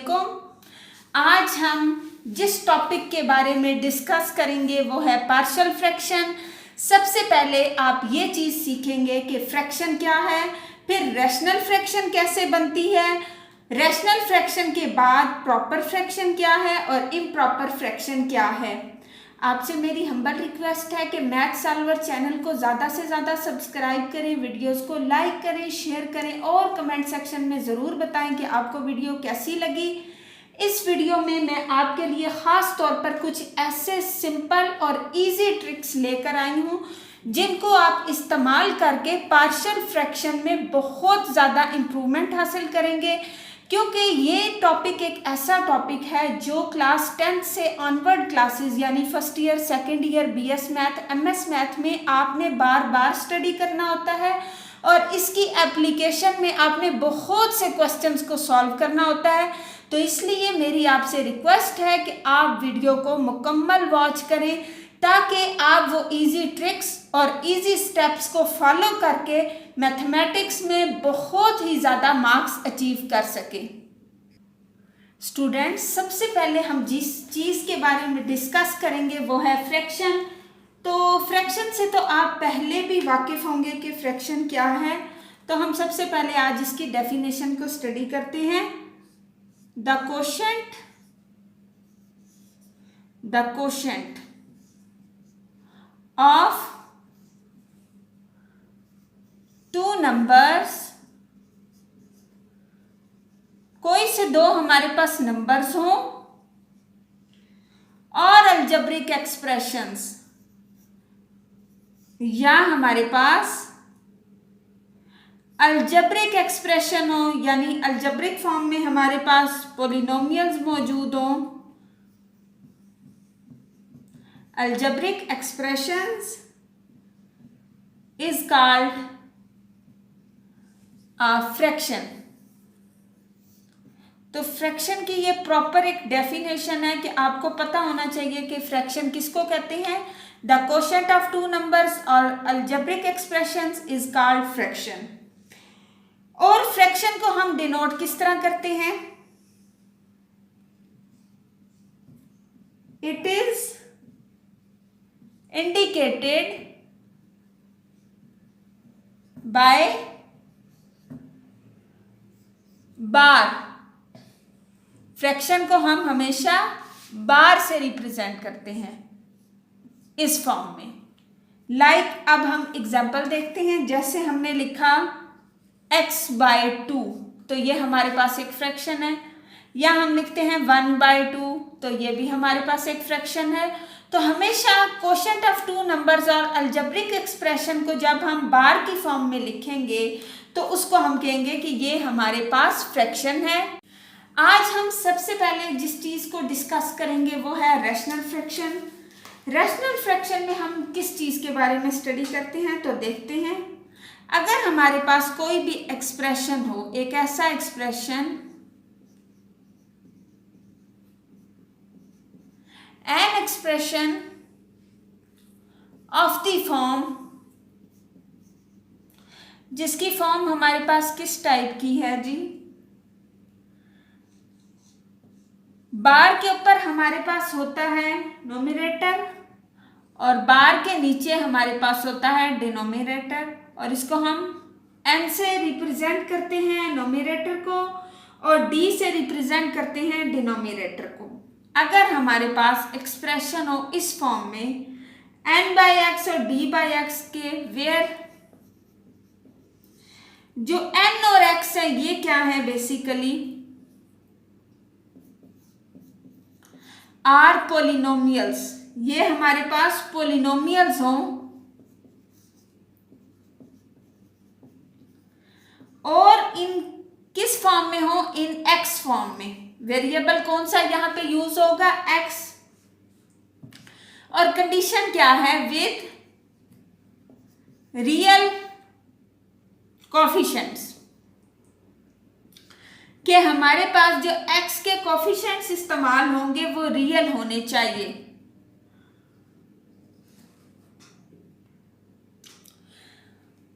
वालेकुम। आज हम जिस टॉपिक के बारे में डिस्कस करेंगे वो है पार्शियल फ्रैक्शन। सबसे पहले आप ये चीज़ सीखेंगे कि फ्रैक्शन क्या है, फिर रैशनल फ्रैक्शन कैसे बनती है, रैशनल फ्रैक्शन के बाद प्रॉपर फ्रैक्शन क्या है और इम्प्रॉपर फ्रैक्शन क्या है। आपसे मेरी हम्बल रिक्वेस्ट है कि मैथ सॉल्वर चैनल को ज़्यादा से ज़्यादा सब्सक्राइब करें, वीडियोस को लाइक करें, शेयर करें और कमेंट सेक्शन में ज़रूर बताएं कि आपको वीडियो कैसी लगी। इस वीडियो में मैं आपके लिए ख़ास तौर पर कुछ ऐसे सिंपल और इजी ट्रिक्स लेकर आई हूँ जिनको आप इस्तेमाल करके पार्शियल फ्रैक्शन में बहुत ज़्यादा इम्प्रूवमेंट हासिल करेंगे, क्योंकि ये टॉपिक एक ऐसा टॉपिक है जो क्लास 10th से ऑनवर्ड क्लासेस यानी first year, second year, BS math, MS math में आपने बार बार स्टडी करना होता है और इसकी एप्लीकेशन में आपने बहुत से क्वेश्चंस को सॉल्व करना होता है। तो इसलिए मेरी आपसे रिक्वेस्ट है कि आप वीडियो को मुकम्मल वॉच करें ताकि आप वो इजी ट्रिक्स और इजी स्टेप्स को फॉलो करके मैथमेटिक्स में बहुत ही ज़्यादा मार्क्स अचीव कर सकें। स्टूडेंट्स, सबसे पहले हम जिस चीज़ के बारे में डिस्कस करेंगे वो है फ्रैक्शन। तो फ्रैक्शन से तो आप पहले भी वाकिफ़ होंगे कि फ्रैक्शन क्या है। तो हम सबसे पहले आज इसकी डेफिनेशन को स्टडी करते हैं। The quotient of two numbers, कोई से दो हमारे पास नंबर्स हों और अलजेब्रिक एक्सप्रेशंस, या हमारे पास अलजेब्रिक एक्सप्रेशन हो यानी अलजेब्रिक फॉर्म में हमारे पास पॉलिनोमियल्स मौजूद हों। Algebraic expressions is called fraction. तो फ्रैक्शन की ये प्रॉपर एक डेफिनेशन है कि आपको पता होना चाहिए कि फ्रैक्शन किसको कहते हैं। The quotient of two numbers और algebraic expressions is called fraction. और फ्रैक्शन को हम डिनोट किस तरह करते हैं? It is indicated by bar. Fraction को हम हमेशा बार से रिप्रेजेंट करते हैं इस फॉर्म में। लाइक अब हम एग्जाम्पल देखते हैं। जैसे हमने लिखा x/2, तो ये हमारे पास एक फ्रैक्शन है। या हम लिखते हैं 1/2, तो ये भी हमारे पास एक फ्रैक्शन है। तो हमेशा कोशेंट ऑफ टू नंबर्स और अलजेब्रिक एक्सप्रेशन को जब हम बार की फॉर्म में लिखेंगे तो उसको हम कहेंगे कि ये हमारे पास फ्रैक्शन है। आज हम सबसे पहले जिस चीज़ को डिस्कस करेंगे वो है रैशनल फ्रैक्शन। रैशनल फ्रैक्शन में हम किस चीज़ के बारे में स्टडी करते हैं तो देखते हैं। अगर हमारे पास कोई भी एक्सप्रेशन हो, एक ऐसा expression an expression of the form, जिसकी फॉर्म हमारे पास किस टाइप की है जी? बार के ऊपर हमारे पास होता है नोमिनेटर और बार के नीचे हमारे पास होता है डिनोमिनेटर, और इसको हम n से रिप्रेजेंट करते हैं नोमिनेटर को और d से रिप्रेजेंट करते हैं डिनोमिनेटर को। अगर हमारे पास एक्सप्रेशन हो इस फॉर्म में n/x और d/x के, वेयर जो n और x है ये क्या है? Basically are polynomials. ये हमारे पास पोलिनोमियल्स हों और इन किस फॉर्म में हो? इन x फॉर्म में। वेरिएबल कौन सा यहाँ पे यूज होगा? x। और कंडीशन क्या है? विद रियल कोफिशिएंट्स, कि हमारे पास जो x के कोफिशिएंट्स इस्तेमाल होंगे वो रियल होने चाहिए।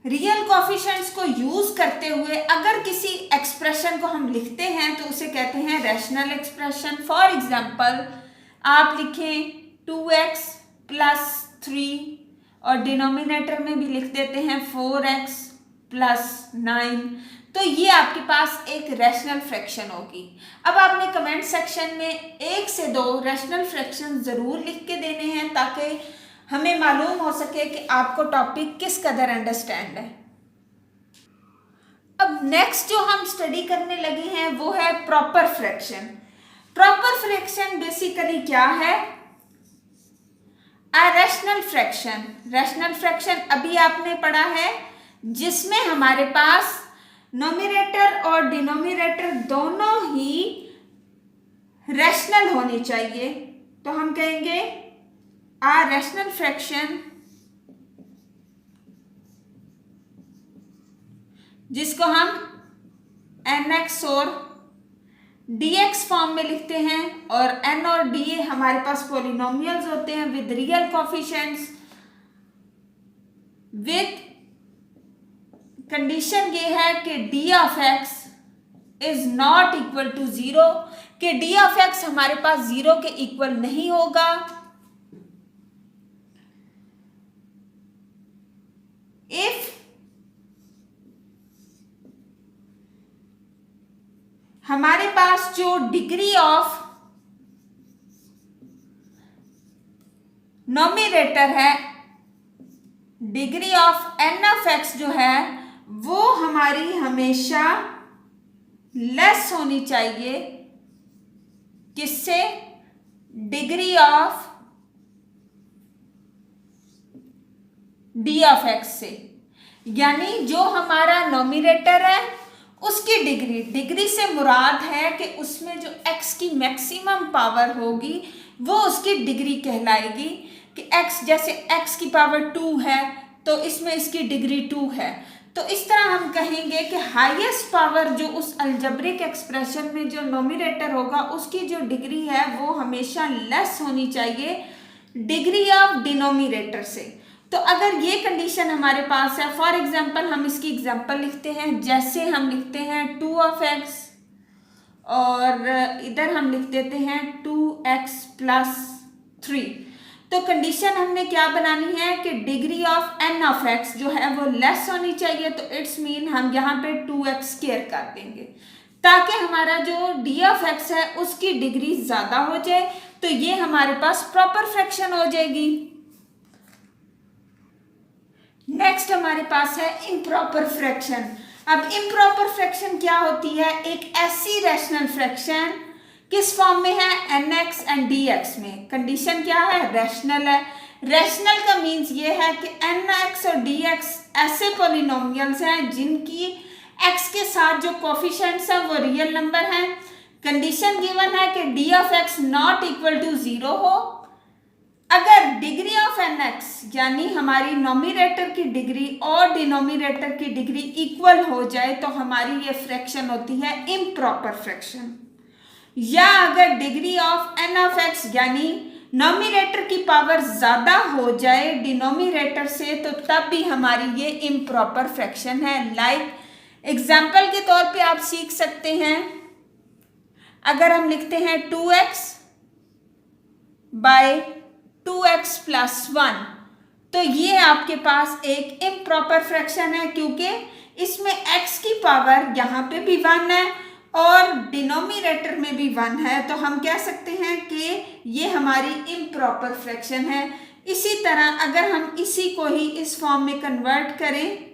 रियल कोफिशिएंट्स को यूज करते हुए अगर किसी एक्सप्रेशन को हम लिखते हैं तो उसे कहते हैं रैशनल एक्सप्रेशन। फॉर एग्जाम्पल आप लिखें 2x प्लस 3 और डिनोमिनेटर में भी लिख देते हैं 4x प्लस 9, तो ये आपके पास एक रैशनल फ्रैक्शन होगी। अब आपने कमेंट सेक्शन में 1 से 2 रैशनल फ्रैक्शन जरूर लिख के देने हैं ताकि हमें मालूम हो सके कि आपको टॉपिक किस कदर अंडरस्टैंड है। अब नेक्स्ट जो हम स्टडी करने लगे हैं वो है proper fraction. Proper fraction basically क्या है? A rational fraction. Rational fraction अभी आपने पढ़ा है जिसमें हमारे पास नोमिनेटर और डिनोमिनेटर दोनों ही रैशनल होने चाहिए, तो हम कहेंगे a rational fraction जिसको हम nx और dx फॉर्म में लिखते हैं, और n और d हमारे पास पॉलिनोमियल्स होते हैं with real coefficients, with condition ये है कि d of x is not equal to 0, कि d ऑफ x हमारे पास 0 के इक्वल नहीं होगा। इफ हमारे पास जो डिग्री ऑफ नोमिनेटर है, degree of n of x जो है वो हमारी हमेशा लेस होनी चाहिए, किससे? Degree of d of x से। यानी जो हमारा नोमिनेटर है उसकी डिग्री से मुराद है कि उसमें जो x की मैक्सिमम पावर होगी वो उसकी डिग्री कहलाएगी, कि x जैसे x की पावर 2 है तो इसमें इसकी डिग्री 2 है। तो इस तरह हम कहेंगे कि हाईएस्ट पावर जो उस अलजेब्रिक एक्सप्रेशन में जो नोमिनेटर होगा उसकी जो डिग्री है वो हमेशा लेस होनी चाहिए डिग्री ऑफ डिनोमिनेटर से। तो अगर ये कंडीशन हमारे पास है, फॉर एग्जांपल हम इसकी एग्जांपल लिखते हैं, जैसे हम लिखते हैं 2 ऑफ x और इधर हम लिख देते हैं 2x प्लस 3, तो कंडीशन हमने क्या बनानी है कि degree of n of x जो है वो लेस होनी चाहिए, तो इट्स मीन हम यहाँ पे 2x स्क्वायर कर देंगे ताकि हमारा जो d ऑफ x है उसकी डिग्री ज़्यादा हो जाए, तो ये हमारे पास प्रॉपर फ्रैक्शन हो जाएगी। नेक्स्ट हमारे पास है इम्प्रॉपर फ्रैक्शन। अब इम्प्रॉपर फ्रैक्शन क्या होती है? एक ऐसी रैशनल फ्रैक्शन किस फॉर्म में है? nx एंड dx में। कंडीशन क्या है? रैशनल है। रैशनल का मीन्स ये है कि nx और dx ऐसे पॉलिनोमियल्स हैं जिनकी x के साथ जो कोफिशिएंट्स हैं वो रियल नंबर हैं। कंडीशन गिवन है कि d of x not equal to 0 हो। अगर डिग्री ऑफ nx यानी हमारी नोमिनेटर की डिग्री और डिनोमिनेटर की डिग्री इक्वल हो जाए तो हमारी ये फ्रैक्शन होती है इम्प्रॉपर फ्रैक्शन। या अगर degree of n of x यानी नोमिनेटर की पावर ज्यादा हो जाए डिनोमिनेटर से, तो तब भी हमारी ये इम्प्रॉपर फ्रैक्शन है। लाइक एग्जाम्पल के तौर पे आप सीख सकते हैं, अगर हम लिखते हैं 2x बाय 2x प्लस 1, तो ये आपके पास एक इम्प्रॉपर फ्रैक्शन है क्योंकि इसमें x की पावर यहाँ पे भी 1 है और डिनोमिनेटर में भी 1 है, तो हम कह सकते हैं कि ये हमारी इम्प्रॉपर फ्रैक्शन है। इसी तरह अगर हम इसी को ही इस फॉर्म में कन्वर्ट करें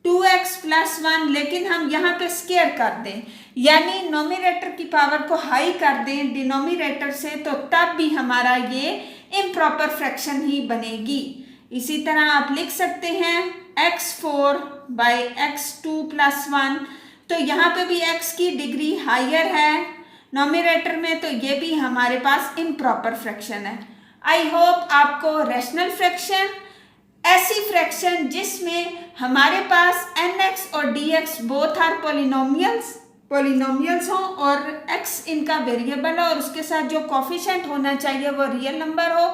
2x प्लस 1, लेकिन हम यहाँ पे स्क्वायर कर दें यानी नोमिनेटर की पावर को हाई कर दें डिनोमिनेटर से, तो तब भी हमारा ये इम्प्रॉपर फ्रैक्शन ही बनेगी। इसी तरह आप लिख सकते हैं x4 बाई x2 प्लस 1, तो यहाँ पे भी x की डिग्री हायर है नोमिनेटर में, तो ये भी हमारे पास इम्प्रॉपर फ्रैक्शन है। आई होप आपको रैशनल फ्रैक्शन, ऐसी फ्रैक्शन जिसमें हमारे पास nx और dx बोथ आर पॉलिनोमियल्स हों और x इनका वेरिएबल हो और उसके साथ जो कोफिशिएंट होना चाहिए वो रियल नंबर हो,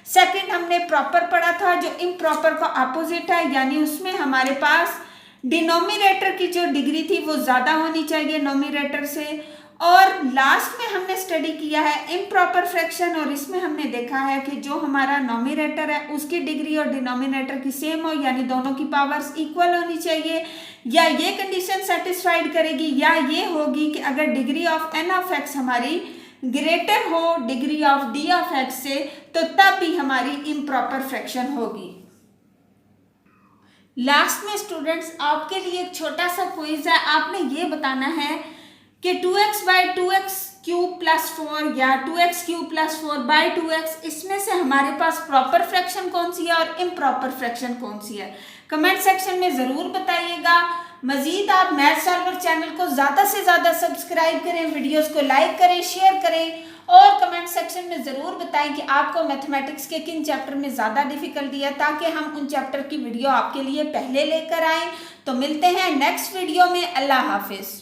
सेकंड हमने प्रॉपर पढ़ा था जो इम्प्रॉपर का अपोजिट है, यानी उसमें हमारे पास डिनोमिनेटर की जो डिग्री थी वो ज़्यादा होनी चाहिए नोमिनेटर से। और लास्ट में हमने स्टडी किया है इम्प्रॉपर फ्रैक्शन, और इसमें हमने देखा है कि जो हमारा नोमिनेटर है उसकी डिग्री और डिनोमिनेटर की सेम हो, यानी दोनों की पावर्स इक्वल होनी चाहिए। या ये कंडीशन सेटिस्फाइड करेगी या ये होगी कि अगर degree of n of x हमारी ग्रेटर हो degree of d of x से, तो तब भी हमारी इम्प्रॉपर फ्रैक्शन होगी। लास्ट में स्टूडेंट्स आपके लिए एक छोटा सा क्विज है, आपने ये बताना है कि 2x by 2x cube plus 4 या 2x cube plus 4 by 2x, इसमें से हमारे पास प्रॉपर फ्रैक्शन कौन सी है और इम्प्रॉपर फ्रैक्शन कौन सी है, कमेंट सेक्शन में ज़रूर बताइएगा। मज़ीद आप मैथ सॉल्वर चैनल को ज़्यादा से ज़्यादा सब्सक्राइब करें, वीडियोस को लाइक करें, शेयर करें और कमेंट सेक्शन में ज़रूर बताएं कि आपको मैथमेटिक्स के किन चैप्टर में ज़्यादा डिफिकल्टी है, ताकि हम उन चैप्टर की वीडियो आपके लिए पहले लेकर आएँ। तो मिलते हैं नेक्स्ट वीडियो में। अल्लाह हाफिज़।